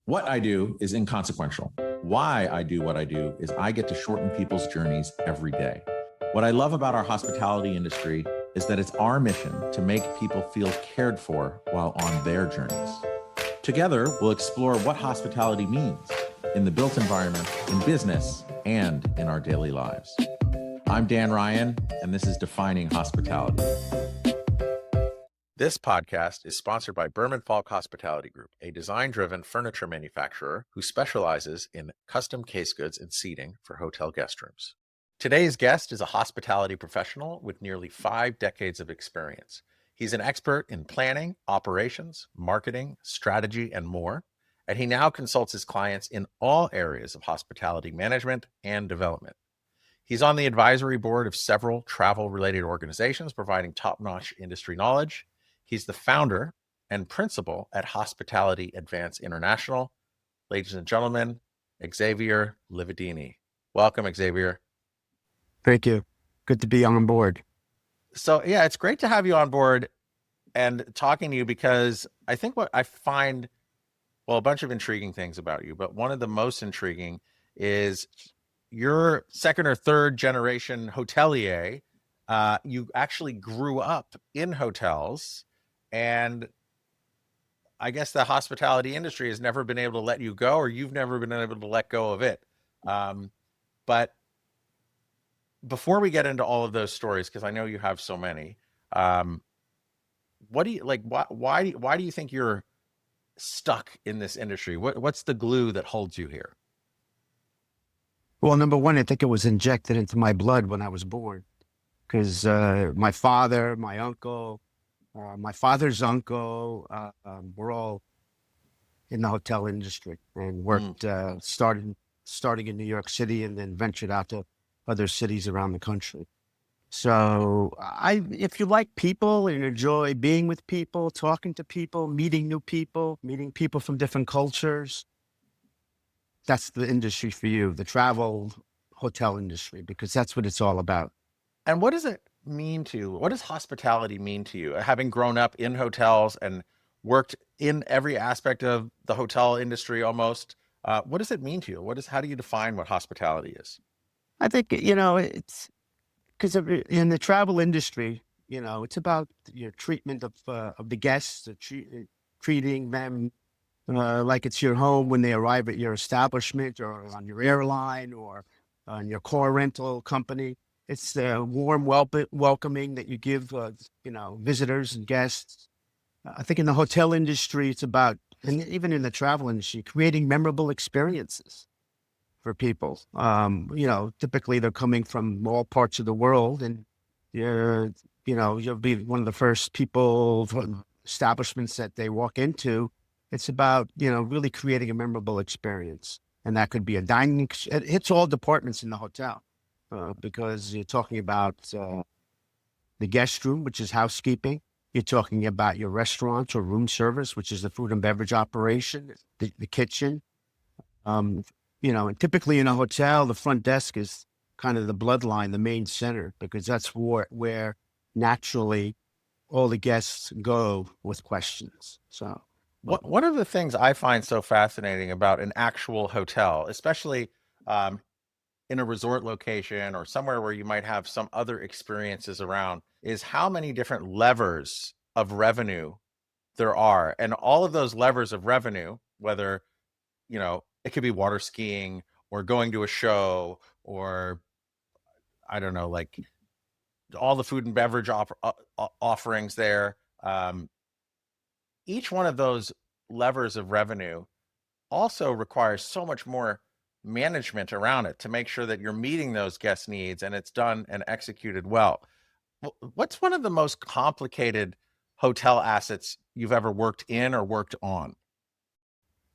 What I do is inconsequential. Why I do what I do is I get to shorten people's journeys every day. What I love about our hospitality industry is that it's our mission to make people feel cared for while on their journeys. Together, we'll explore what hospitality means in the built environment, in business, and in our daily lives. I'm Dan Ryan, and this is Defining Hospitality. This podcast is sponsored by Berman Falk Hospitality Group, a design-driven furniture manufacturer who specializes in custom case goods and seating for hotel guest rooms. Today's guest is a hospitality professional with nearly 5 decades of experience. He's an expert in planning, operations, marketing, strategy, and more, and he now consults his clients in all areas of hospitality management and development. He's on the advisory board of several travel-related organizations providing top-notch industry knowledge. He's the founder and principal at Hospitality Advance International. Ladies and gentlemen, Xavier Lividini. Welcome, Xavier. Thank you. Good to be on board. So yeah, it's great to have you on board and talking to you because I think what I find, well, a bunch of intriguing things about you, but one of the most intriguing is you're second or third generation hotelier. You actually grew up in hotels, and I guess the hospitality industry has never been able to let you go, or you've never been able to let go of it. But before we get into all of those stories, because I know you have so many, what do you like? Why do you think you're stuck in this industry? What's the glue that holds you here? Well, number one, I think it was injected into my blood when I was born, because my father, my uncle, my father's uncle, were all in the hotel industry and worked, starting in New York City and then ventured out to other cities around the country. So if you like people and enjoy being with people, talking to people, meeting new people, meeting people from different cultures, that's the industry for you, the travel hotel industry, because that's what it's all about. And what does it mean to you? What does hospitality mean to you? Having grown up in hotels and worked in every aspect of the hotel industry almost, what does it mean to you? How do you define what hospitality is? I think, it's because in the travel industry, it's about your treatment of the guests, treating them like it's your home when they arrive at your establishment or on your airline or on your car rental company. It's the warm welcoming that you give, visitors and guests. I think in the hotel industry, it's about, and even in the travel industry, creating memorable experiences for people. Typically they're coming from all parts of the world, and you'll be one of the first people, establishments that they walk into. It's about, really creating a memorable experience. And that could be a dining, it hits all departments in the hotel. Because you're talking about the guest room, which is housekeeping. You're talking about your restaurant or room service, which is the food and beverage operation, the kitchen. And typically in a hotel, the front desk is kind of the bloodline, the main center, because that's where naturally all the guests go with questions. So one of the things I find so fascinating about an actual hotel, especially in a resort location or somewhere where you might have some other experiences around, is how many different levers of revenue there are. And all of those levers of revenue, whether, it could be water skiing or going to a show or, I don't know, like all the food and beverage offerings there. Each one of those levers of revenue also requires so much more management around it to make sure that you're meeting those guest needs and it's done and executed well. What's one of the most complicated hotel assets you've ever worked in or worked on?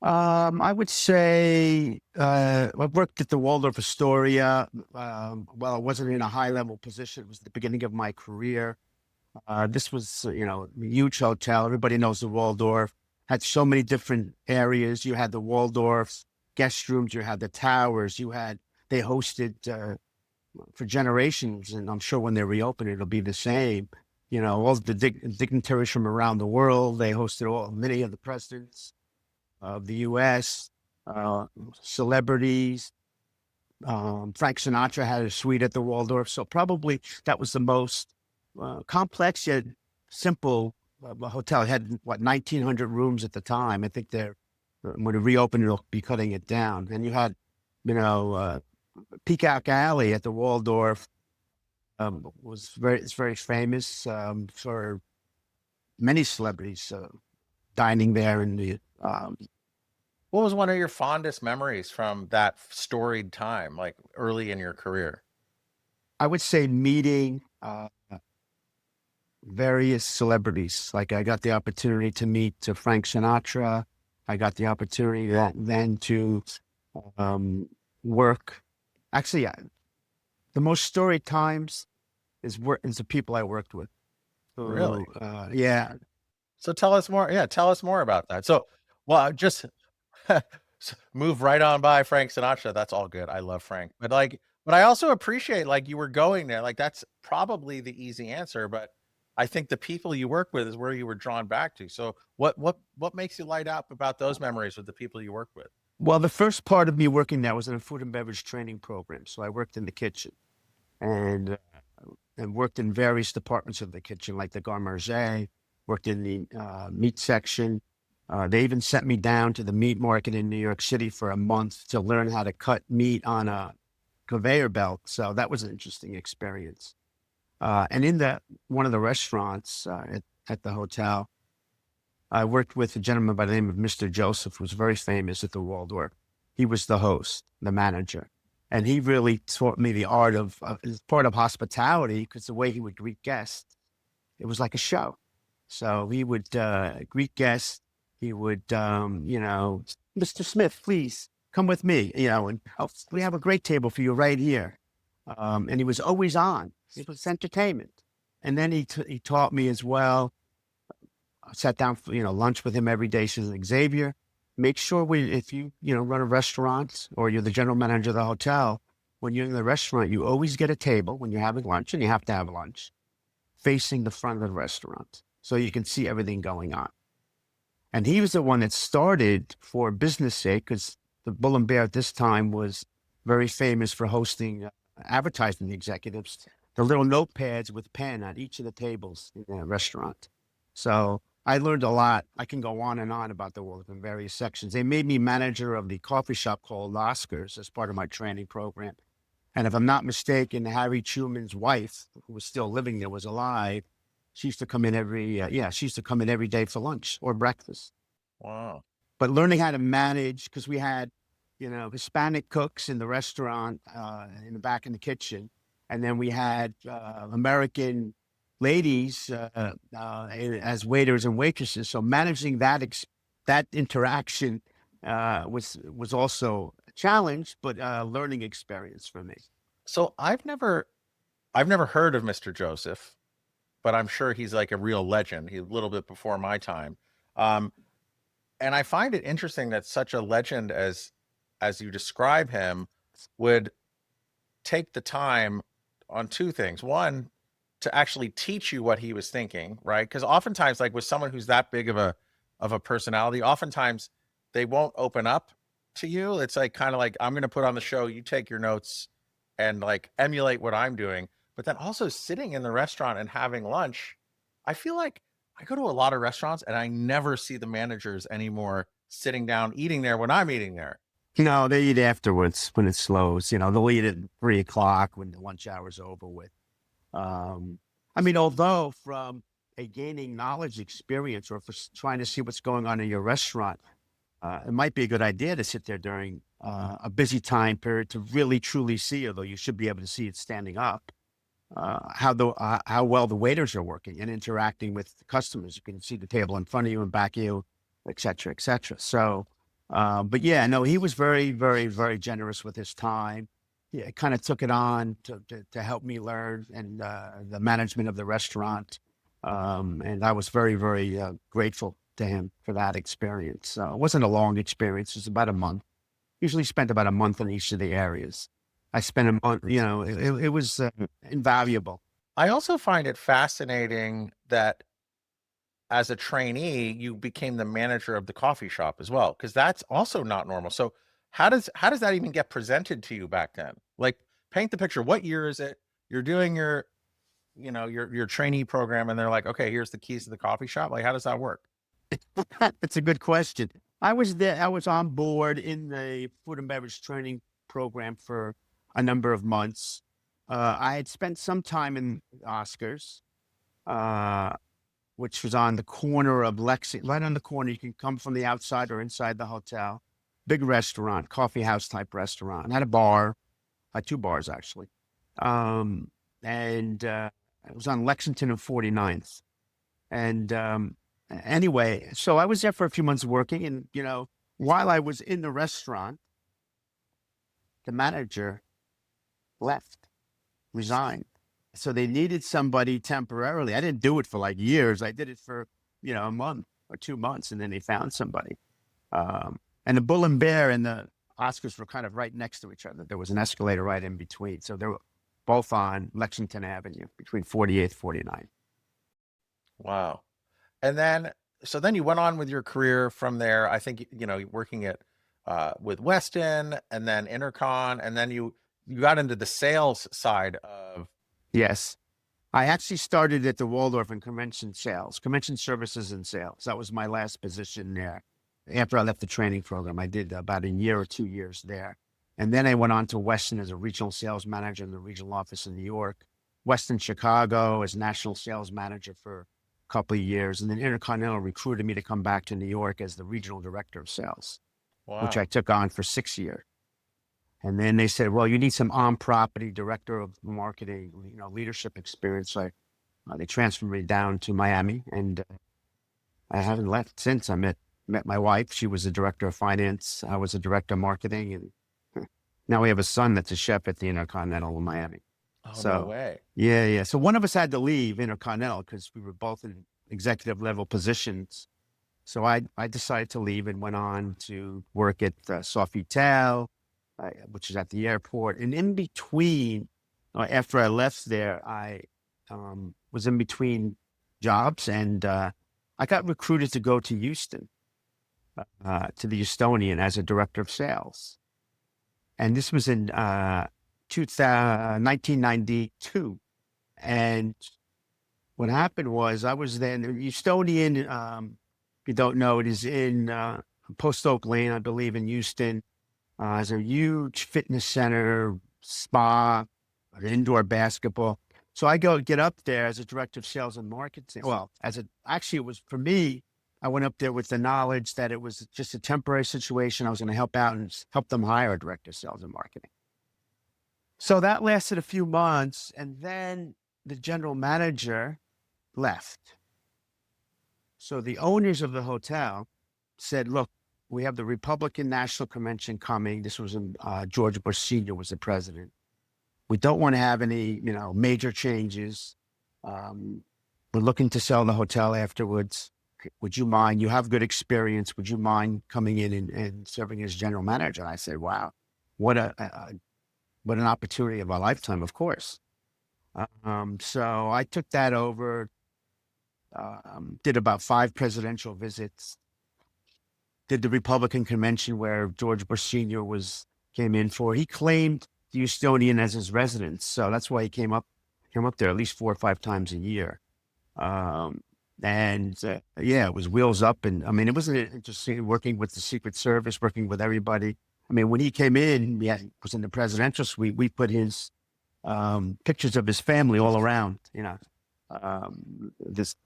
I would say I've worked at the Waldorf Astoria. Well, I wasn't in a high-level position. It was the beginning of my career. This was, a huge hotel. Everybody knows the Waldorf. Had so many different areas. You had the Waldorf's guest rooms, you had the towers, they hosted for generations, and I'm sure when they reopen, it'll be the same. All the dignitaries from around the world, they hosted many of the presidents. of the U.S., celebrities. Frank Sinatra had a suite at the Waldorf, so probably that was the most complex yet simple hotel. It had what 1,900 rooms at the time. I think they're when it reopened, it'll be cutting it down. And you had, Peacock Alley at the Waldorf it's very famous for many celebrities dining there in the What was one of your fondest memories from that storied time, like early in your career? I would say meeting various celebrities. Like I got the opportunity to meet Frank Sinatra. I got the opportunity then to work. Actually, the most storied times is the people I worked with. Really? Yeah. So tell us more. Yeah, tell us more about that. So, well, just move right on by Frank Sinatra. That's all good. I love Frank, but I also appreciate like you were going there. Like that's probably the easy answer, but I think the people you work with is where you were drawn back to. So what makes you light up about those memories with the people you work with? Well, the first part of me working there was in a food and beverage training program. So I worked in the kitchen and worked in various departments of the kitchen, like the garde manger, worked in the meat section. They even sent me down to the meat market in New York City for a month to learn how to cut meat on a conveyor belt. So that was an interesting experience. And in one of the restaurants at the hotel, I worked with a gentleman by the name of Mr. Joseph, who was very famous at the Waldorf. He was the host, the manager. And he really taught me the art of part of hospitality, because the way he would greet guests, it was like a show. So he would greet guests. He would, Mr. Smith, please come with me, and we have a great table for you right here. And he was always on. It was entertainment. And then he taught me as well. I sat down for, lunch with him every day. He says, Xavier, make sure if you, run a restaurant or you're the general manager of the hotel, when you're in the restaurant, you always get a table when you're having lunch, and you have to have lunch, facing the front of the restaurant so you can see everything going on. And he was the one that started, for business sake, because the Bull and Bear at this time was very famous for hosting advertising executives, the little notepads with Penn on each of the tables in the restaurant. So I learned a lot. I can go on and on about the Waldorf in various sections. They made me manager of the coffee shop called Oscars as part of my training program. And if I'm not mistaken, Harry Truman's wife, who was still living there, was alive. She used to come in she used to come in every day for lunch or breakfast. Wow. But learning how to manage, because we had, Hispanic cooks in the restaurant, in the back in the kitchen. And then we had American ladies as waiters and waitresses. So managing that interaction was also a challenge, but a learning experience for me. So I've never heard of Mr. Joseph, but I'm sure he's like a real legend. He's a little bit before my time. And I find it interesting that such a legend as you describe him would take the time on two things. One, to actually teach you what he was thinking, right? Because oftentimes, like with someone who's that big of a personality, oftentimes they won't open up to you. It's like kind of like, I'm going to put on the show, you take your notes and like emulate what I'm doing. But then also sitting in the restaurant and having lunch, I feel like I go to a lot of restaurants and I never see the managers anymore sitting down eating there when I'm eating there. No, they eat afterwards when it slows. They'll eat at 3:00 when the lunch hour's over with. Although from a gaining knowledge experience or for trying to see what's going on in your restaurant, it might be a good idea to sit there during a busy time period to really truly see, although you should be able to see it standing up, how well the waiters are working and interacting with the customers. You can see the table in front of you and back of you, et cetera, et cetera. So, but yeah, no, he was very, very, very generous with his time. Yeah, kind of took it on to help me learn and the management of the restaurant. And I was very, very grateful to him for that experience. So it wasn't a long experience. It was about a month. Usually spent about a month in each of the areas. I spent a month, it was invaluable. I also find it fascinating that as a trainee, you became the manager of the coffee shop as well, because that's also not normal. So how does that even get presented to you back then? Like, paint the picture. What year is it? You're doing your, your trainee program, and they're like, okay, here's the keys to the coffee shop. Like, how does that work? That's a good question. I was there. I was on board in the food and beverage training program for a number of months. I had spent some time in Oscars, uh, which was on the corner of Lexington, right on the corner. You can come from the outside or inside the hotel. Big restaurant, coffee house type restaurant. Had a bar, had two bars actually. And it was on Lexington and 49th. And anyway, so I was there for a few months working. And, while I was in the restaurant, the manager left, resigned. So they needed somebody temporarily. I didn't do it for like years. I did it for, a month or 2 months, and then they found somebody. And the Bull and Bear and the Oscars were kind of right next to each other. There was an escalator right in between. So they were both on Lexington Avenue between 48th, 49th. Wow. And then, so then you went on with your career from there. I think, working at with Weston, and then Intercon, and then you got into the sales side of. Yes. I actually started at the Waldorf in convention services and sales. That was my last position there. After I left the training program, I did about a year or 2 years there. And then I went on to Weston as a regional sales manager in the regional office in New York, Weston Chicago as national sales manager for a couple of years. And then Intercontinental recruited me to come back to New York as the regional director of sales, which I took on for 6 years. And then they said, well, you need some on-property director of marketing, leadership experience. So they transferred me down to Miami, and I haven't left since. I met my wife. She was the director of finance. I was the director of marketing. And now we have a son that's a chef at the Intercontinental in Miami. Oh, no way. Yeah. So one of us had to leave Intercontinental because we were both in executive level positions. So I decided to leave and went on to work at Sofitel, which is at the airport. And in between, after I left there, I was in between jobs, and I got recruited to go to Houston, to the Houstonian as a director of sales. And this was in 1992. And what happened was I was then, the Houstonian, if you don't know, it is in Post Oak Lane, I believe, in Houston. Has a huge fitness center, spa, indoor basketball. So I get up there as a director of sales and marketing. Well, actually it was for me, I went up there with the knowledge that it was just a temporary situation. I was going to help out and help them hire a director of sales and marketing. So that lasted a few months, and then the general manager left. So the owners of the hotel said, look, we have the Republican National Convention coming. This was in George Bush Sr. was the president. We don't want to have any, major changes. We're looking to sell the hotel afterwards. Would you mind? You have good experience. Would you mind coming in and serving as general manager? And I said, wow, what an opportunity of a lifetime, of course. So I took that over, did about 5 presidential visits, did the Republican convention where George Bush Sr. came in for. He claimed the Houstonian as his residence, so that's why he came up there at least 4 or 5 times a year. It was wheels up, and I mean, it was interesting working with the Secret Service, working with everybody. I mean, when he came in, was in the presidential suite. We put his pictures of his family all around, the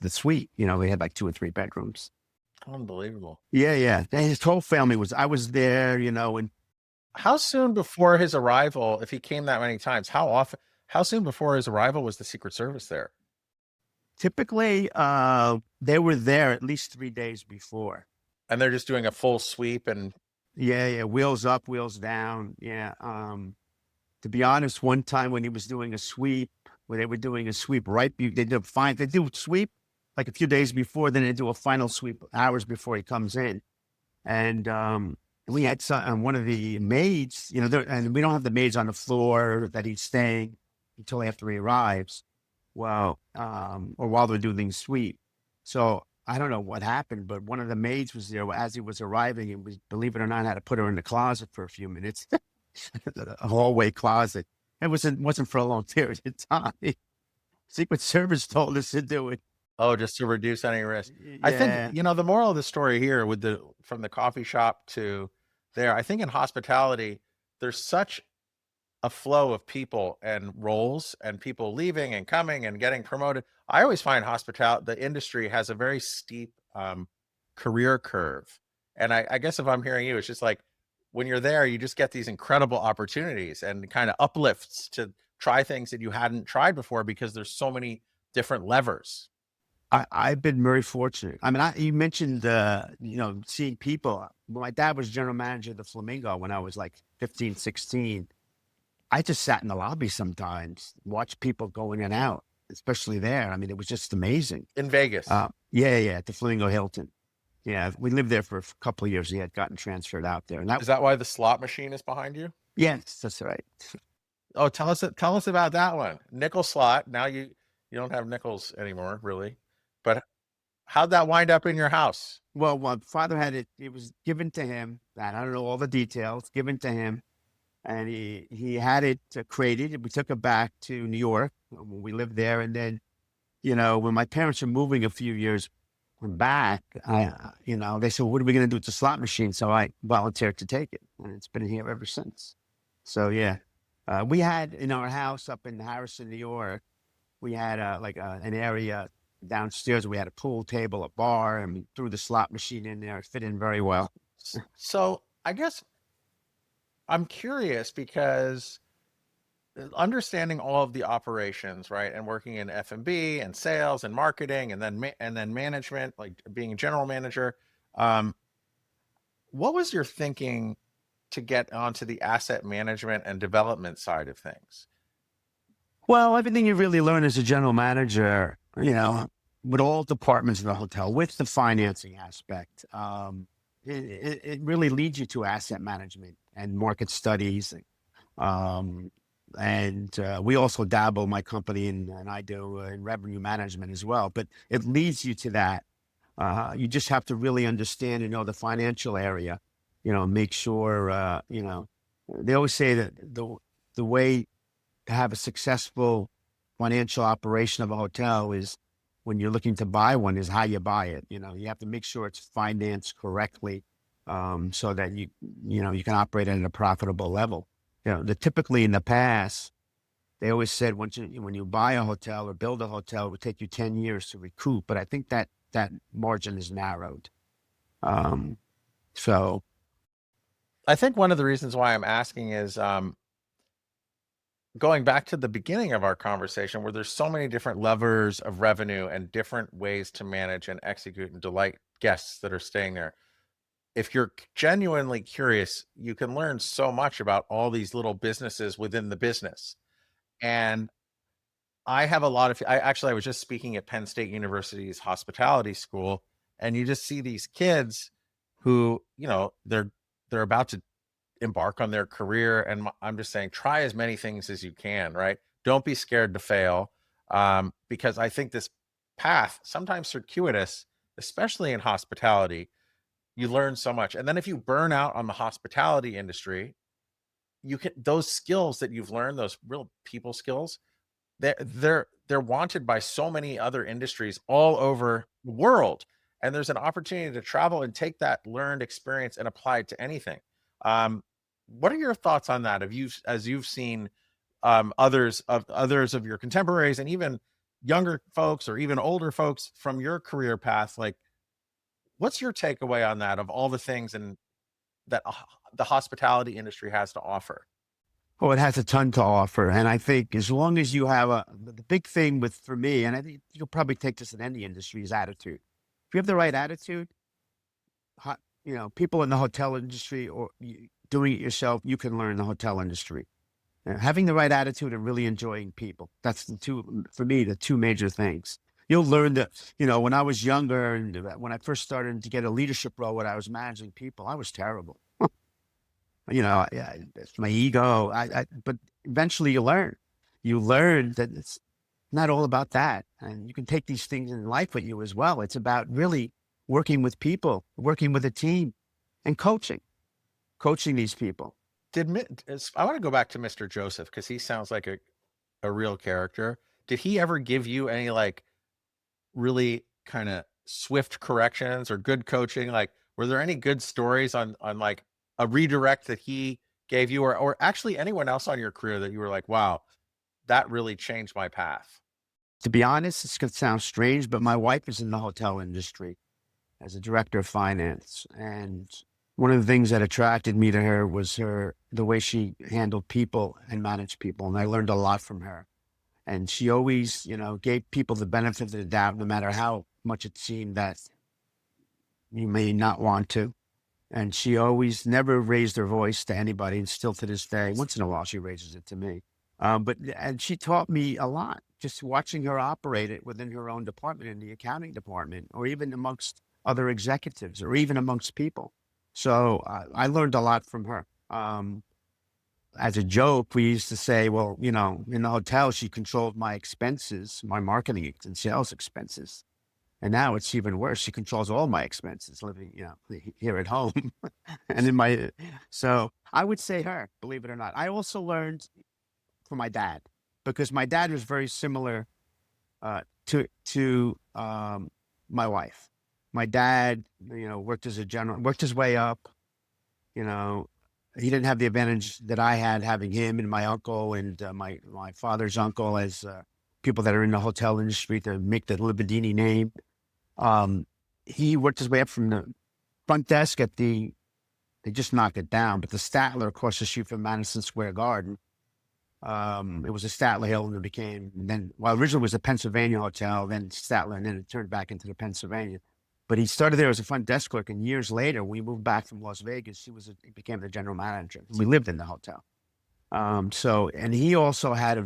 suite. We had like 2 or 3 bedrooms. Unbelievable. Yeah. His whole family I was there, and how soon before his arrival, if he came that many times, how soon before his arrival was the Secret Service there? Typically, they were there at least 3 days before. And they're just doing a full sweep and. Yeah. Wheels up, wheels down. Yeah. To be honest, one time when he was doing a sweep, when they were doing a sweep they do sweep like a few days before, then they do a final sweep hours before he comes in. And we had one of the maids, and we don't have the maids on the floor that he's staying until after he arrives. Well, or while they're doing sweep. So I don't know what happened, but one of the maids was there as he was arriving, and was, believe it or not, had to put her in the closet for a few minutes, a hallway closet. It wasn't for a long period of time. Secret Service told us to do it. Oh, just to reduce any risk. I think, Yeah, the moral of the story here with from the coffee shop to there, I think in hospitality, there's such a flow of people and roles and people leaving and coming and getting promoted. I always find the industry has a very steep career curve. And I guess if I'm hearing you, it's just like when you're there, you just get these incredible opportunities and kind of uplifts to try things that you hadn't tried before because there's so many different levers. I've been very fortunate. I mean, you mentioned, seeing people. My dad was general manager of the Flamingo when I was like 15, 16. I just sat in the lobby sometimes, watched people go in and out, especially there. I mean, it was just amazing. In Vegas. Yeah, at the Flamingo Hilton. Yeah, we lived there for a couple of years. He had gotten transferred out there, and Is that why the slot machine is behind you? yes, that's right. Oh, tell us about that one. Nickel slot. Now you don't have nickels anymore, really. But how'd that wind up in your house? Well, my father had it. It was given to him. And I don't know all the details. Given to him, and he had it created. We took it back to New York when we lived there, and then when my parents were moving a few years back, they said, "What are we going to do with the slot machine?" So I volunteered to take it, and it's been here ever since. So yeah, we had in our house up in Harrison, New York, we had an area downstairs. We had a pool table, a bar, and we threw the slot machine in there. It fit in very well. So I guess I'm curious because understanding all of the operations, right, and working in F&B and sales and marketing, and then management, like being a general manager, what was your thinking to get onto the asset management and development side of things? Well, everything you really learn as a general manager, with all departments in the hotel, with the financing aspect, it really leads you to asset management and market studies. And we also dabble, my company, and I do in revenue management as well. But it leads you to that. You just have to really understand and know the financial area. Make sure. They always say that the way to have a successful financial operation of a hotel is when you're looking to buy one is how you buy it. You have to make sure it's financed correctly, so that you can operate at a profitable level. Typically in the past, they always said when you buy a hotel or build a hotel, it would take you 10 years to recoup. But I think that margin is narrowed. So I think one of the reasons why I'm asking is going back to the beginning of our conversation, where there's so many different levers of revenue and different ways to manage and execute and delight guests that are staying there. If you're genuinely curious, you can learn so much about all these little businesses within the business. And I was just speaking at Penn State University's hospitality school, and you just see these kids who, they're about to embark on their career. And I'm just saying, try as many things as you can, right? Don't be scared to fail. Because I think this path, sometimes circuitous, especially in hospitality, you learn so much. And then if you burn out on the hospitality industry, those skills that you've learned, those real people skills, they're wanted by so many other industries all over the world. And there's an opportunity to travel and take that learned experience and apply it to anything. What are your thoughts on that? As you've seen others of your contemporaries and even younger folks or even older folks from your career path, like what's your takeaway on that, of all the things and that the hospitality industry has to offer? Oh, it has a ton to offer. And I think as long as you have the big thing for me, and I think you'll probably take this in any industry, is attitude. If you have the right attitude, people in the hotel industry or doing it yourself, you can learn the hotel industry. Having the right attitude and really enjoying people. That's for me, the two major things. You'll learn that, when I was younger and when I first started to get a leadership role when I was managing people, I was terrible. It's my ego. But eventually you learn. You learn that not all about that. And you can take these things in life with you as well. It's about really working with people, working with a team, and coaching these people. I want to go back to Mr. Joseph because he sounds like a real character. Did he ever give you any like really kind of swift corrections or good coaching? Like, were there any good stories on like a redirect that he gave you, or actually anyone else on your career that you were like, wow, that really changed my path? To be honest, it's going to sound strange, but my wife is in the hotel industry as a director of finance. And one of the things that attracted me to her was the way she handled people and managed people. And I learned a lot from her. And she always, gave people the benefit of the doubt, no matter how much it seemed that you may not want to. And she always never raised her voice to anybody. And still to this day, once in a while, she raises it to me. And she taught me a lot just watching her operate it within her own department, in the accounting department, or even amongst other executives, or even amongst people. So I learned a lot from her. As a joke, we used to say, well, in the hotel, she controlled my expenses, my marketing and sales expenses. And now it's even worse. She controls all my expenses living, here at home and so I would say her, believe it or not. I also learned from my dad, because my dad was very similar to my wife. My dad, worked his way up. He didn't have the advantage that I had, having him and my uncle and my father's uncle as people that are in the hotel industry to make the Lividini name. He worked his way up from the front desk they just knocked it down, but the Statler across the street from Madison Square Garden. It was a Statler Hilton. Originally it was a Pennsylvania hotel, then Statler, and then it turned back into the Pennsylvania. But he started there as a front desk clerk, and years later, we moved back from Las Vegas. He became the general manager. We lived in the hotel. And he also had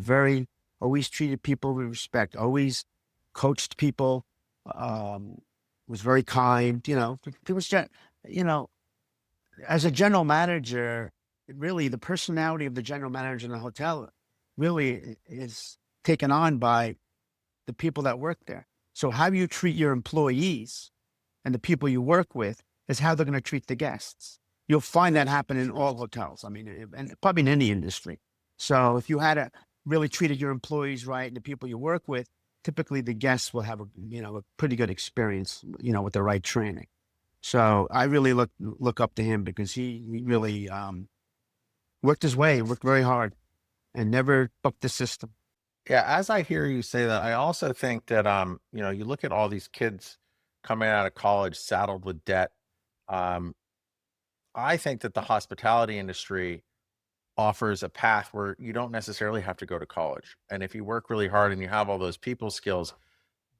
always treated people with respect, always coached people, was very kind. As a general manager, really the personality of the general manager in the hotel really is taken on by the people that work there. So how you treat your employees and the people you work with is how they're going to treat the guests. You'll find that happen in all hotels. I mean, and probably in any industry. So if you had really treated your employees right and the people you work with, typically the guests will have a pretty good experience, with the right training. So I really look up to him, because he really worked very hard, and never bucked the system. Yeah, as I hear you say that, I also think that you look at all these kids coming out of college saddled with debt. Um, I think that the hospitality industry offers a path where you don't necessarily have to go to college. And if you work really hard and you have all those people skills,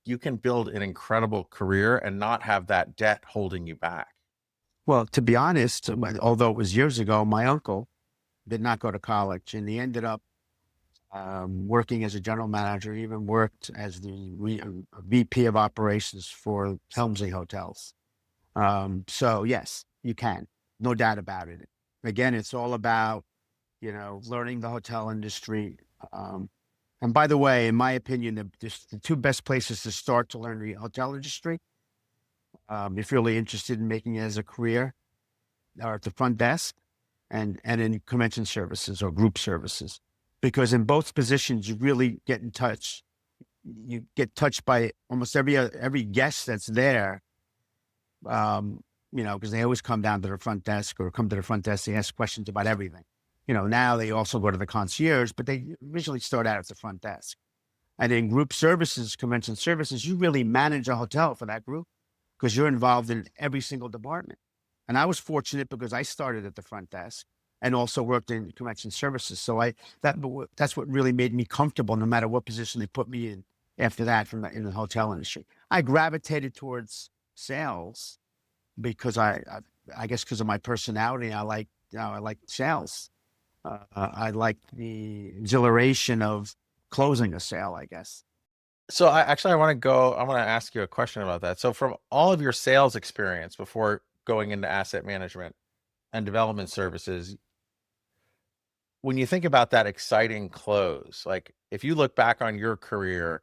you can build an incredible career and not have that debt holding you back. Well, to be honest, although it was years ago, my uncle did not go to college, and he ended up working as a general manager. He even worked as the VP of operations for Helmsley Hotels. So yes, you can, no doubt about it. Again, it's all about, learning the hotel industry. And by the way, in my opinion, the two best places to start to learn the hotel industry, if you're really interested in making it as a career, are at the front desk and in convention services or group services. Because in both positions, you really get in touch. You get touched by almost every guest that's there, because they always come down to the front desk or come to the front desk. They ask questions about everything. Now they also go to the concierge, but they originally start out at the front desk. And in group services, convention services, you really manage a hotel for that group, because you're involved in every single department. And I was fortunate because I started at the front desk and also worked in convention services. So that's what really made me comfortable, no matter what position they put me in after that in the hotel industry. I gravitated towards sales because I guess because of my personality. I like sales. I like the exhilaration of closing a sale, I guess. So I want to ask you a question about that. So from all of your sales experience before going into asset management and development services, when you think about that exciting close, like if you look back on your career,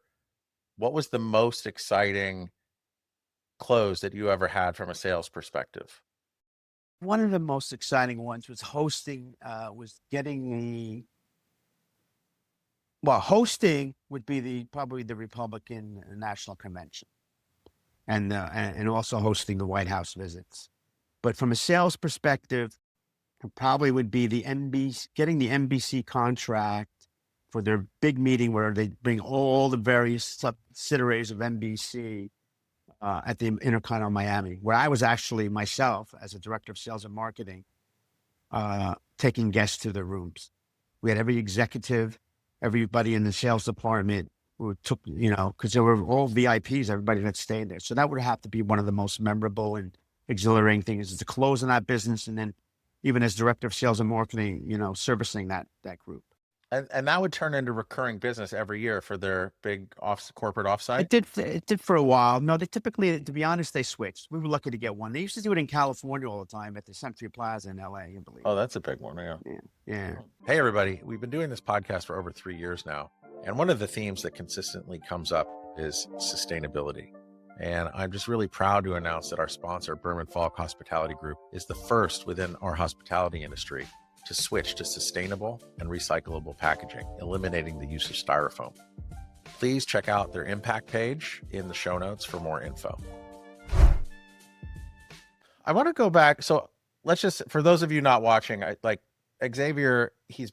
what was the most exciting close that you ever had from a sales perspective? One of the most exciting ones was hosting would be probably the Republican National Convention, and also hosting the White House visits. But from a sales perspective, it probably would be getting the NBC contract for their big meeting where they bring all the various subsidiaries of NBC at the Intercontinental Miami, where I was actually myself as a director of sales and marketing, taking guests to their rooms. We had every executive, everybody in the sales department who took, because they were all VIPs, everybody that stayed there. So that would have to be one of the most memorable and exhilarating things, is to close in that business. And then even as director of sales and marketing, servicing that group. And that would turn into recurring business every year for their big corporate offsite? It did for a while. No, they typically, to be honest, they switched. We were lucky to get one. They used to do it in California all the time at the Century Plaza in LA, I believe. Oh, that's a big one, yeah. Yeah. Hey, everybody. We've been doing this podcast for over 3 years now. And one of the themes that consistently comes up is sustainability. And I'm just really proud to announce that our sponsor, Berman Falk Hospitality Group, is the first within our hospitality industry to switch to sustainable and recyclable packaging, eliminating the use of styrofoam. Please check out their impact page in the show notes for more info. I want to go back. So let's just, for those of you not watching, Xavier, he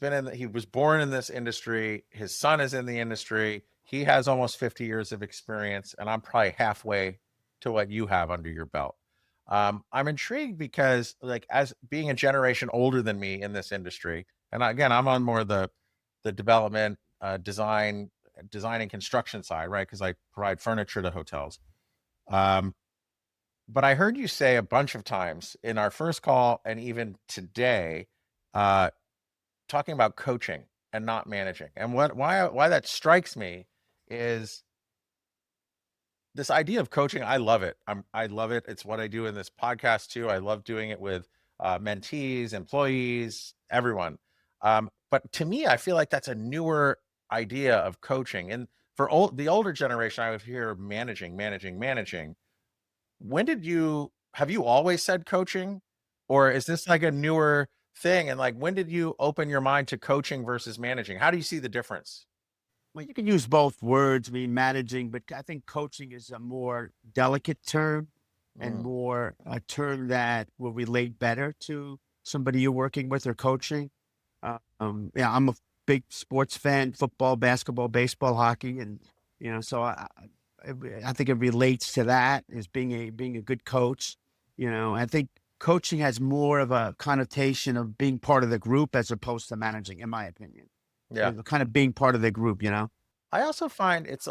was born in this industry. His son is in the industry. He has almost 50 years of experience, and I'm probably halfway to what you have under your belt. I'm intrigued because, as being a generation older than me in this industry, and again, I'm on more the development, design and construction side, right? Because I provide furniture to hotels. But I heard you say a bunch of times in our first call and even today, talking about coaching and not managing. And why that strikes me is this idea of coaching. I love it. I love it. It's what I do in this podcast too. I love doing it with mentees, employees, everyone. But to me, I feel like that's a newer idea of coaching. And for the older generation, I would hear managing. Have you always said coaching, or is this like a newer thing? And when did you open your mind to coaching versus managing? How do you see the difference? Well, you can use both words, managing, but I think coaching is a more delicate term and more a term that will relate better to somebody you're working with or coaching. I'm a big sports fan: football, basketball, baseball, hockey, and so I think it relates to that as being a good coach. I think coaching has more of a connotation of being part of the group as opposed to managing, in my opinion. Yeah. Kind of being part of the group, I also find it's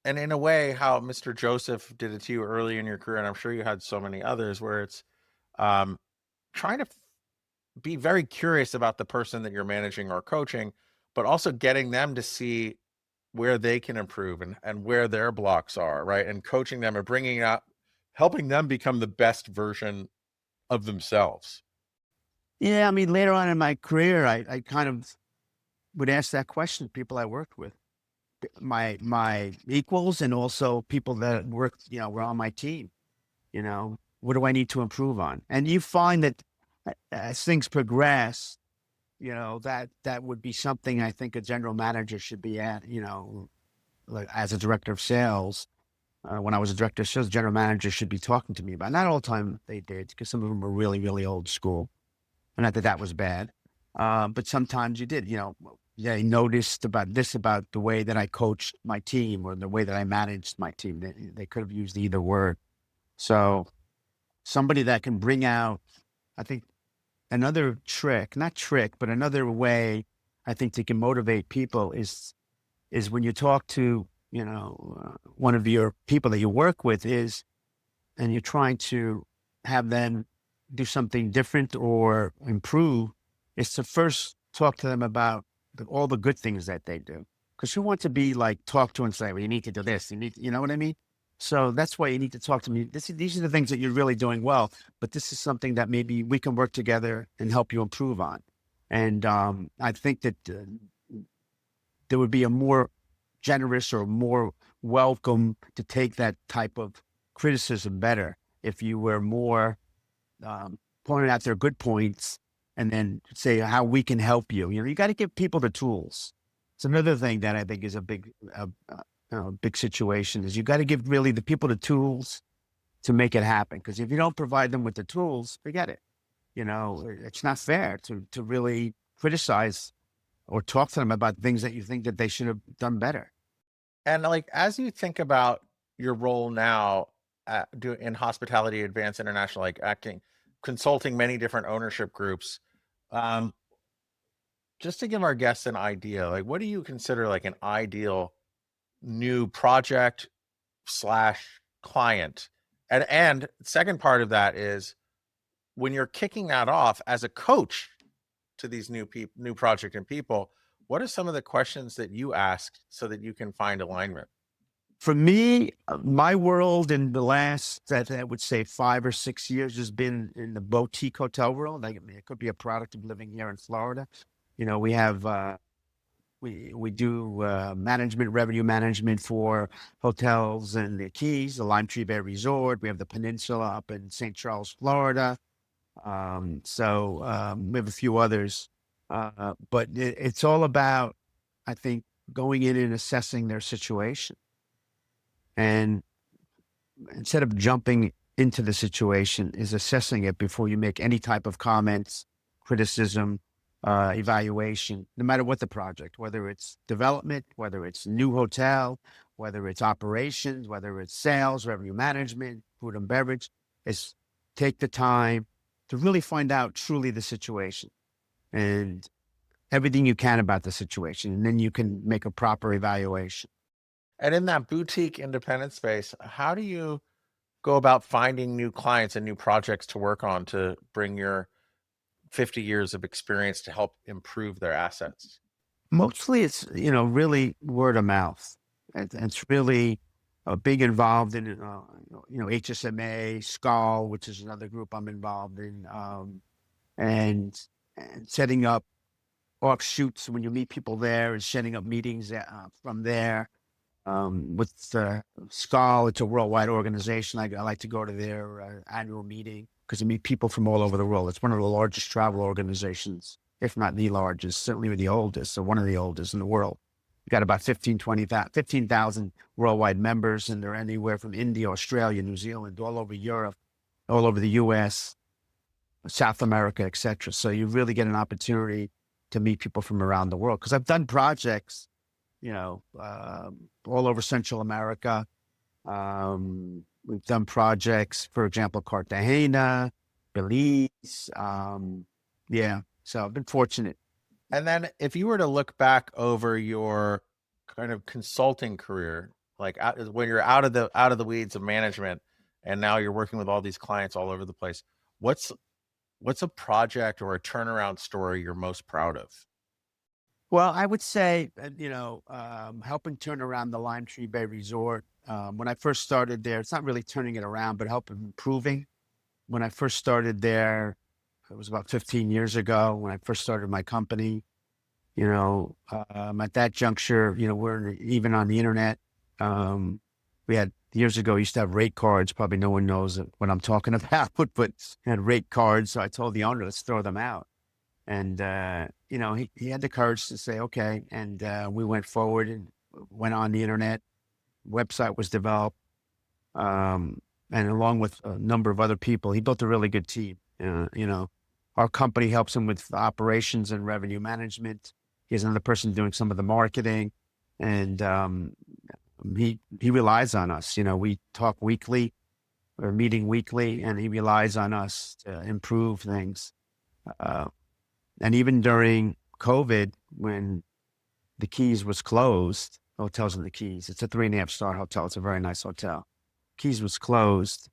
and in a way, how Mr. Joseph did it to you early in your career, and I'm sure you had so many others, where it's trying to be very curious about the person that you're managing or coaching, but also getting them to see where they can improve and where their blocks are, right? And coaching them and helping them become the best version of themselves. Yeah, later on in my career, I kind of would ask that question to people I worked with, my equals, and also people that worked, were on my team. What do I need to improve on? And you find that as things progress, that would be something I think a general manager should be at, as a director of sales. When I was a director of sales, general manager should be talking to me about. Not all the time they did, because some of them were really, really old school. And not that was bad. But sometimes you did, they noticed about the way that I coached my team or the way that I managed my team. They could have used either word. So somebody that can bring out, I think, another but another way I think they can motivate people is when you talk to, one of your people that you work with and you're trying to have them do something different or improve, is to first talk to them about all the good things that they do. Because who wants to be talked to and say, well, you need to do this, you know what I mean? So that's why you need to talk to me. These are the things that you're really doing well, but this is something that maybe we can work together and help you improve on. And I think that there would be a more generous or more welcome to take that type of criticism better if you were more pointing out their good points and then say how we can help you. You got to give people the tools. It's another thing that I think is a big situation is you got to give really the people the tools to make it happen. Because if you don't provide them with the tools, forget it. It's not fair to really criticize or talk to them about things that you think that they should have done better. And like, as you think about your role now in Hospitality Advance International, like consulting many different ownership groups, just to give our guests an idea, like what do you consider like an ideal new project / client? And second part of that is when you're kicking that off as a coach to these new project and people, what are some of the questions that you ask so that you can find alignment? For me, my world in the last, I would say 5 or 6 years has been in the boutique hotel world. It could be a product of living here in Florida. We have, we do revenue management for hotels and the Keys, the Lime Tree Bay Resort. We have the Peninsula up in St. Charles, Florida. We have a few others. But it's all about, I think, going in and assessing their situation. And instead of jumping into the situation, is assessing it before you make any type of comments, criticism, evaluation, no matter what the project, whether it's development, whether it's new hotel, whether it's operations, whether it's sales, revenue management, food and beverage, is take the time to really find out truly the situation and everything you can about the situation. And then you can make a proper evaluation. And in that boutique independent space, how do you go about finding new clients and new projects to work on to bring your 50 years of experience to help improve their assets? Mostly it's, really word of mouth. It's really big involved in, HSMA, SCAL, which is another group I'm involved in, and setting up offshoots when you meet people there and setting up meetings from there. With SCAL, it's a worldwide organization. I like to go to their annual meeting because I meet people from all over the world. It's one of the largest travel organizations, if not the largest, certainly the oldest, so one of the oldest in the world. We've got about 15,000 worldwide members, and they're anywhere from India, Australia, New Zealand, all over Europe, all over the U.S., South America, etc. So you really get an opportunity to meet people from around the world. Because I've done projects all over Central America. We've done projects, for example, Cartagena, Belize. So I've been fortunate. And then if you were to look back over your kind of consulting career, like when you're out of the weeds of management and now you're working with all these clients all over the place, what's a project or a turnaround story you're most proud of? Well, I would say, helping turn around the Lime Tree Bay Resort. When I first started there, it's not really turning it around, but helping improving. When I first started there, it was about 15 years ago when I first started my company. At that juncture, we're even on the internet. We had years ago, used to have rate cards. Probably no one knows what I'm talking about, but had rate cards. So I told the owner, let's throw them out. And, he had the courage to say, okay. And we went forward and went on the internet. Website was developed. And along with a number of other people, he built a really good team. Our company helps him with operations and revenue management. He has another person doing some of the marketing. And he relies on us. We talk weekly. We're meeting weekly, and he relies on us to improve things. And even during COVID, when the Keys was closed, hotels in the Keys, it's a 3.5-star hotel. It's a very nice hotel. Keys was closed.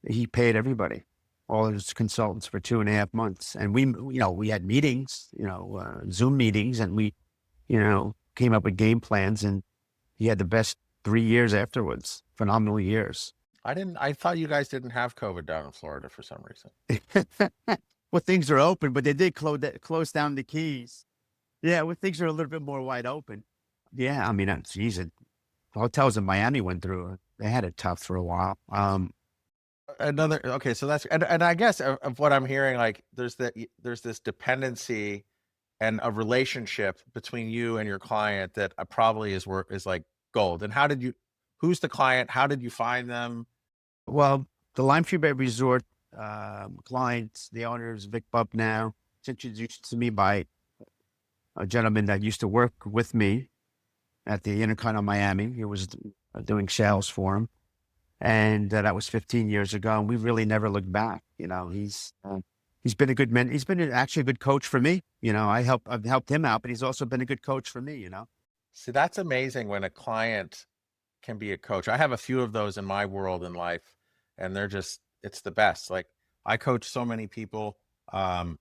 He paid everybody, all his consultants for 2.5 months. And we had meetings, Zoom meetings, and we, came up with game plans, and he had the best 3 years afterwards, phenomenal years. I thought you guys didn't have COVID down in Florida for some reason. Well, things are open, but they did close down the Keys. Yeah, well, things are a little bit more wide open. Yeah, I mean, geez, the hotels in Miami went through. They had it tough for a while. Another okay, so that's and I guess of what I'm hearing, like there's this dependency and a relationship between you and your client that probably is like gold. And how did you? Who's the client? How did you find them? Well, the Lime Tree Bay Resort client, the owner is Vic Bub now. It's introduced to me by a gentleman that used to work with me at the Intercontinental Miami. He was doing sales for him, and that was 15 years ago. And we really never looked back. He's been a good man. He's been actually a good coach for me. I've helped him out, but he's also been a good coach for me. See, that's amazing when a client can be a coach. I have a few of those in my world in life, and it's the best. Like I coach so many people, but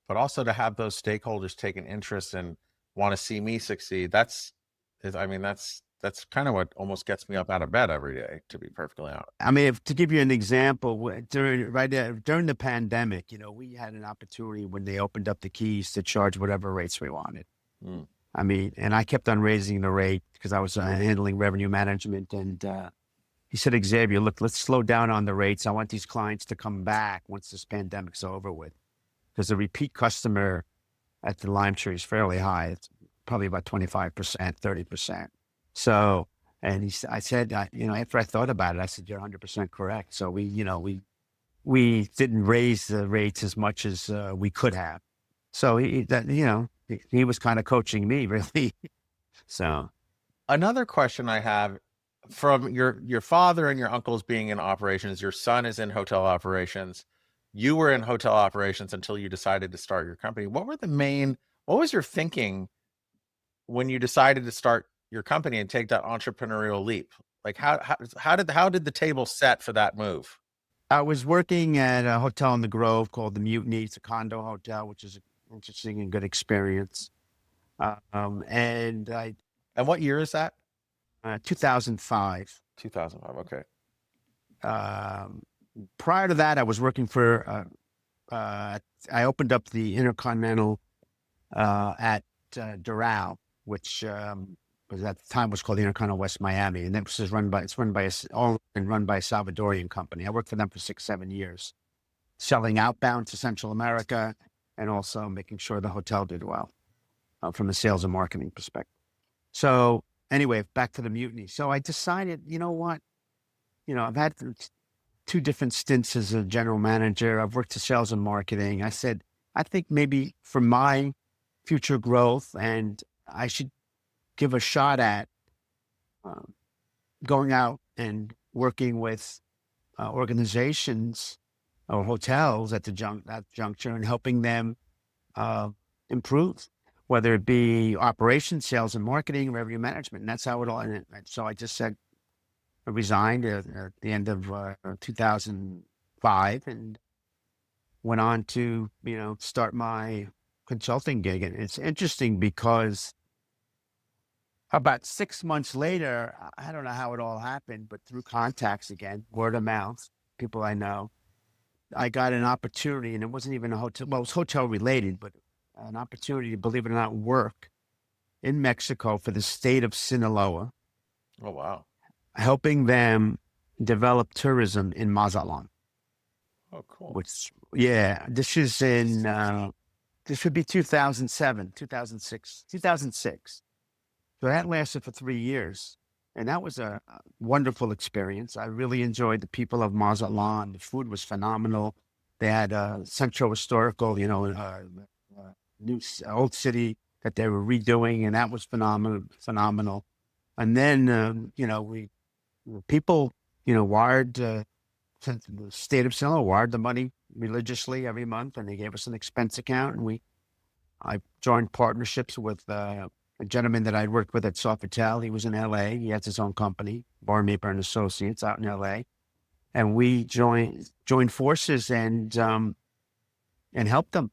also to have those stakeholders take an interest and want to see me succeed. That's kind of what almost gets me up out of bed every day, to be perfectly honest. I mean, to give you an example, during the pandemic, we had an opportunity when they opened up the keys to charge whatever rates we wanted. Mm. I mean, and I kept on raising the rate because I was handling revenue management. And he said, Xavier, look, let's slow down on the rates. I want these clients to come back once this pandemic's over with, because the repeat customer at the Lime Tree is fairly high. It's probably about 25%, 30%. So, and I said, after I thought about it, I said, you're 100% correct. So we didn't raise the rates as much as we could have. So he was kind of coaching me, really. So another question I have, from your father and your uncles being in operations, your son is in hotel operations. You were in hotel operations until you decided to start your company. What was your thinking when you decided to start your company and take that entrepreneurial leap? Like how did the table set for that move? I was working at a hotel in the Grove called the Mutiny. It's a condo hotel, which is an interesting and good experience. And And what year is that? 2005. 2005. Okay. Prior to that, I was working for, I opened up the Intercontinental at Doral, which was at the time was called the Intercontinental West Miami. And it's run by a Salvadorian company. I worked for them for 6-7 years, selling outbound to Central America and also making sure the hotel did well from a sales and marketing perspective. So anyway, back to the Mutiny. So I decided, you know what? I've had 2 different stints as a general manager. I've worked to sales and marketing. I said, I think maybe for my future growth, and I should give a shot at going out and working with organizations or hotels at that juncture and helping them improve, whether it be operations, sales and marketing, revenue management. And that's how it all ended. So I just said, I resigned at the end of 2005 and went on to, start my consulting gig. And it's interesting because about 6 months later, I don't know how it all happened, but through contacts again, word of mouth, people I know, I got an opportunity, and it wasn't even a hotel. Well, it was hotel related, but an opportunity to, believe it or not, work in Mexico for the state of Sinaloa. Oh, wow. Helping them develop tourism in Mazatlan. Oh, cool. This is this would be 2007, 2006, 2006. So that lasted for 3 years. And that was a wonderful experience. I really enjoyed the people of Mazatlan. The food was phenomenal. They had a central historical, new old city that they were redoing, and that was phenomenal. And then, people, wired, the state of Sinaloa wired the money religiously every month, and they gave us an expense account. And I joined partnerships with a gentleman that I'd worked with at Sofitel. He was in LA. He has his own company, Barmaper and Associates, out in LA. And we joined forces and helped them.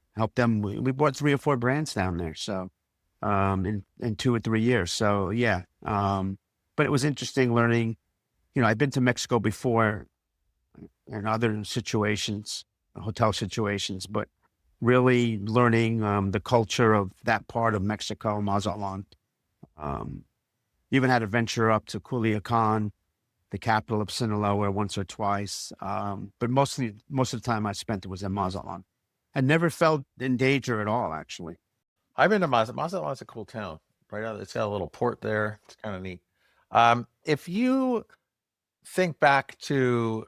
We bought 3 or 4 brands down there. So in 2 or 3 years. So yeah. But it was interesting learning. I'd been to Mexico before in other situations, hotel situations, but really learning the culture of that part of Mexico, Mazatlan, Um, Even had a venture up to Culiacan, the capital of Sinaloa, once or twice. But most of the time I spent it was in Mazatlan. I never felt in danger at all, actually. I've been to Mazatlan. Mazatlan's a cool town, right? It's got a little port there. It's kind of neat. If you think back to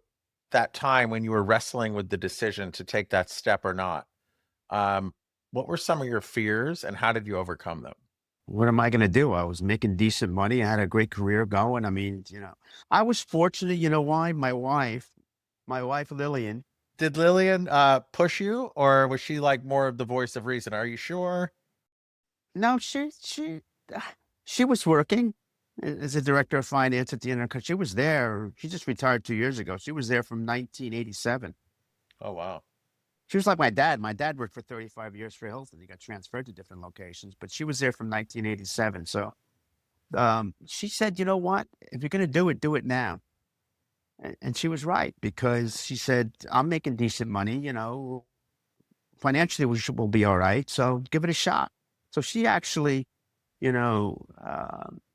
that time when you were wrestling with the decision to take that step or not, um, what were some of your fears and how did you overcome them? What am I going to do? I was making decent money. I had a great career going. I mean, I was fortunate. You know why? My wife Lillian. Did Lillian push you, or was she like more of the voice of reason? Are you sure? No, she was working as a director of finance at the Intercontinental. She was there. She just retired 2 years ago. She was there from 1987. Oh wow. She was like my dad. My dad worked for 35 years for Hilton. He got transferred to different locations, but she was there from 1987. So she said, you know what? If you're going to do it now. And she was right because she said, I'm making decent money, financially we'll be all right. So give it a shot. So she actually,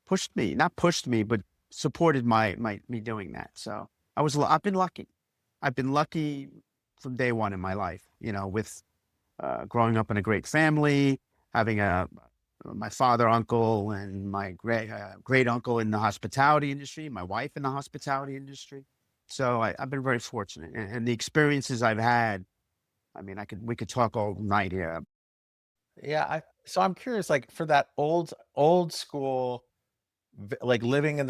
pushed me, not pushed me, but supported me doing that. So I've been lucky. I've been lucky from day one in my life, with growing up in a great family, having my father, uncle, and my great uncle in the hospitality industry, my wife in the hospitality industry. So I've been very fortunate, and the experiences I've had. I mean, we could talk all night here. Yeah, so I'm curious, like for that old school, like living in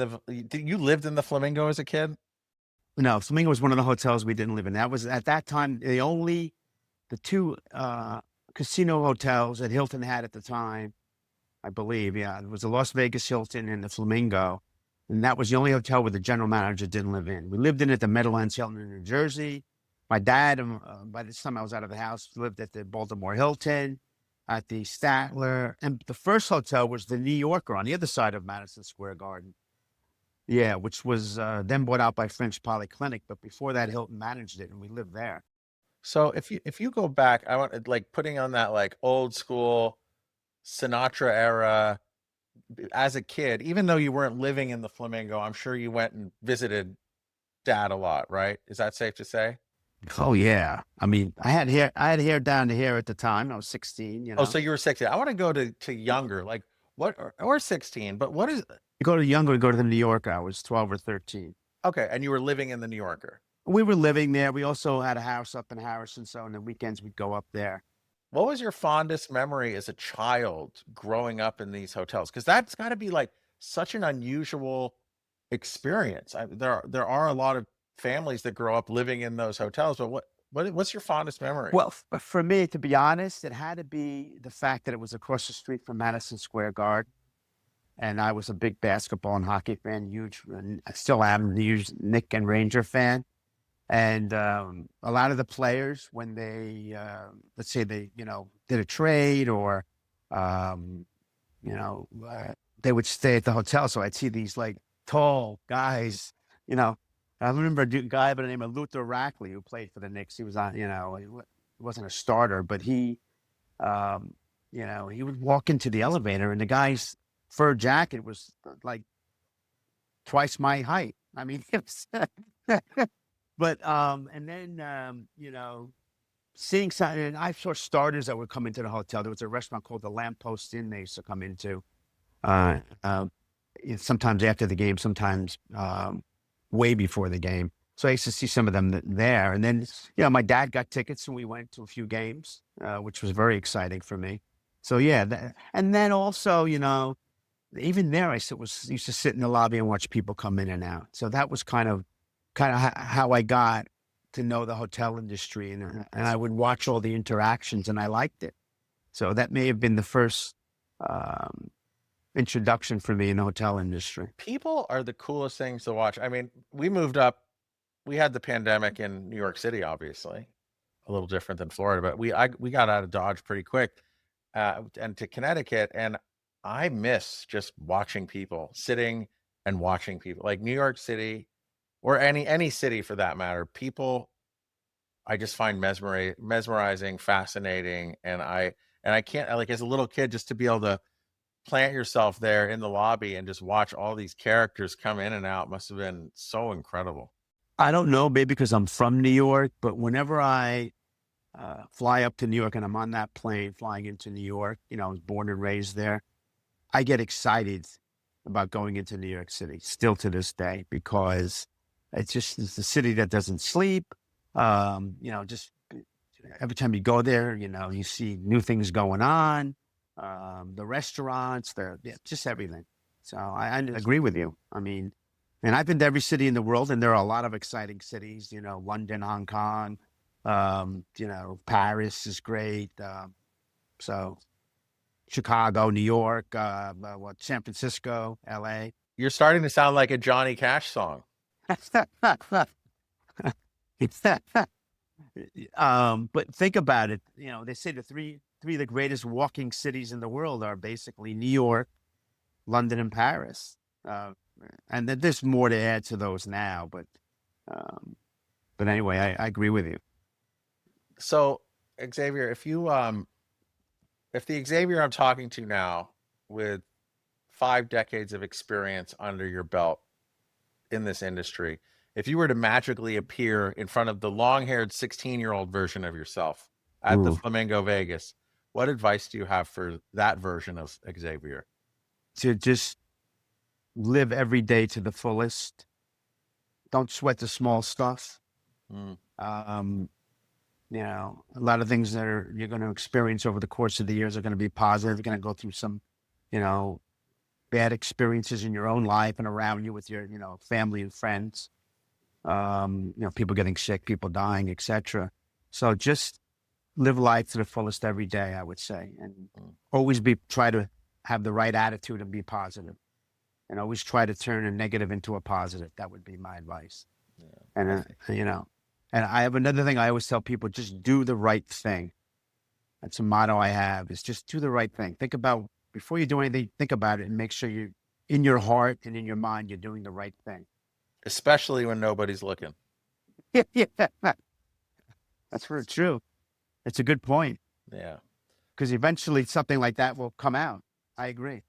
you lived in the Flamingo as a kid? No, Flamingo was one of the hotels we didn't live in. That was at that time the two casino hotels that Hilton had at the time. I believe, yeah, it was the Las Vegas Hilton and the Flamingo, and that was the only hotel where the general manager didn't live in. We lived in at the Meadowlands Hilton in New Jersey. My dad, by this time I was out of the house, lived at the Baltimore Hilton, at the Statler, and the first hotel was the New Yorker on the other side of Madison Square Garden. Yeah, which was then bought out by French Polyclinic, but before that, Hilton managed it, and we lived there. So if you go back, I want like putting on that like old school Sinatra era as a kid, even though you weren't living in the Flamingo, I'm sure you went and visited dad a lot, right? Is that safe to say? Oh yeah, I mean, I had hair down to here at the time. I was 16. Oh, so you were 16. I want to go to younger, like what or 16, but what is You go to younger, you go to the New Yorker. I was 12 or 13. okay, and you were living in the New Yorker. We were living there. We also had a house up in Harrison, so on the weekends we'd go up there. What was your fondest memory as a child growing up in these hotels? Because that's got to be like such an unusual experience. There are a lot of families that grow up living in those hotels, but what's your fondest memory? Well, for me, to be honest, it had to be the fact that it was across the street from Madison Square Garden, and I was a big basketball and hockey fan, huge, and I still am a huge Nick and Ranger fan. And a lot of the players, when they, let's say they, did a trade or, um, you know, uh, they would stay at the hotel. So I'd see these like tall guys, you know. I remember a guy by the name of Luther Rackley who played for the Knicks. He was on, he wasn't a starter, but um, he would walk into the elevator and the guy's fur jacket was like twice my height. I mean, it was, but and then seeing some, and I saw starters that would come into the hotel. There was a restaurant called the Lamppost Inn they used to come into. Uh, uh, Sometimes after the game, sometimes way before the game. So I used to see some of them there. And then, my dad got tickets and we went to a few games, which was very exciting for me. So yeah, and then also, even there, used to sit in the lobby and watch people come in and out. So that was kind of how I got to know the hotel industry, and I would watch all the interactions, and I liked it. So that may have been the first um, introduction for me in the hotel industry. People are the coolest things to watch. I mean, we moved up. We had the pandemic in New York City, obviously, a little different than Florida, but we got out of Dodge pretty quick, and to Connecticut, and I miss just watching people, sitting and watching people, like New York City or any city for that matter. People I just find mesmerizing, fascinating, and I can't like as a little kid just to be able to plant yourself there in the lobby and just watch all these characters come in and out must have been so incredible. I don't know, maybe because I'm from New York, but whenever I fly up to New York and I'm on that plane flying into New York, I was born and raised there, I get excited about going into New York City still to this day, because it's a city that doesn't sleep. Just every time you go there, you see new things going on, the restaurants, just everything. So I agree with you. I mean, and I've been to every city in the world, and there are a lot of exciting cities, London, Hong Kong, Paris is great. So Chicago, New York, San Francisco, LA. You're starting to sound like a Johnny Cash song. But think about it. They say the three of the greatest walking cities in the world are basically New York, London, and Paris. And there's more to add to those now, but anyway, I agree with you. So Xavier, if the Xavier I'm talking to now, with 5 decades of experience under your belt in this industry, if you were to magically appear in front of the long-haired 16-year-old version of yourself at the Flamingo Vegas, what advice do you have for that version of Xavier? To just live every day to the fullest. Don't sweat the small stuff. A lot of things that you're going to experience over the course of the years are going to be positive. You're going to go through some, bad experiences in your own life and around you with your, family and friends. People getting sick, people dying, etc. So just live life to the fullest every day, I would say, and always try to have the right attitude and be positive, and always try to turn a negative into a positive. That would be my advice. Yeah. And and I have another thing I always tell people: just do the right thing. That's a motto I have: is just do the right thing. Think about, before you do anything, think about it and make sure you, in your heart and in your mind, you're doing the right thing. Especially when nobody's looking. Yeah. That's very true. It's a good point. Yeah. Because eventually something like that will come out. I agree.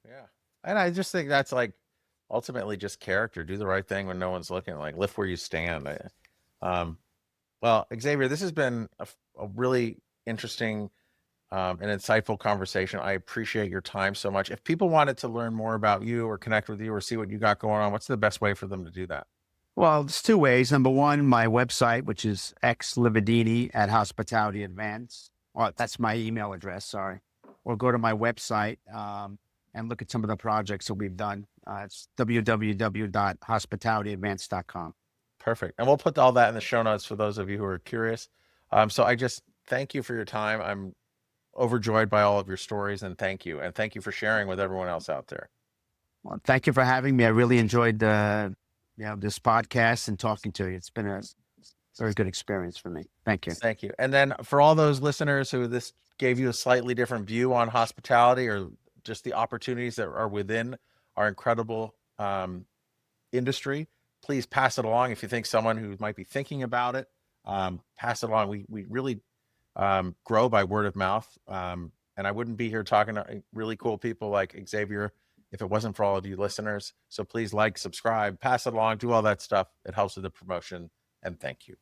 Yeah. And I just think that's like ultimately just character. Do the right thing when no one's looking, like lift where you stand. Well, Xavier, this has been a really interesting and insightful conversation. I appreciate your time so much. If people wanted to learn more about you or connect with you or see what you got going on, what's the best way for them to do that? Well, there's 2 ways. Number one, my website, which is xlividini at Hospitality Advance. Or that's my email address, sorry. Or go to my website and look at some of the projects that we've done. It's www.hospitalityadvance.com. Perfect. And we'll put all that in the show notes for those of you who are curious. So I just thank you for your time. I'm overjoyed by all of your stories, and thank you. And thank you for sharing with everyone else out there. Well, thank you for having me. I really enjoyed this podcast and talking to you. It's been a very good experience for me. Thank you. Thank you. And then for all those listeners who this gave you a slightly different view on hospitality, or just the opportunities that are within our incredible industry, please pass it along. If you think someone who might be thinking about it, pass it along. We really grow by word of mouth. And I wouldn't be here talking to really cool people like Xavier if it wasn't for all of you listeners. So please like, subscribe, pass it along, do all that stuff. It helps with the promotion. And thank you.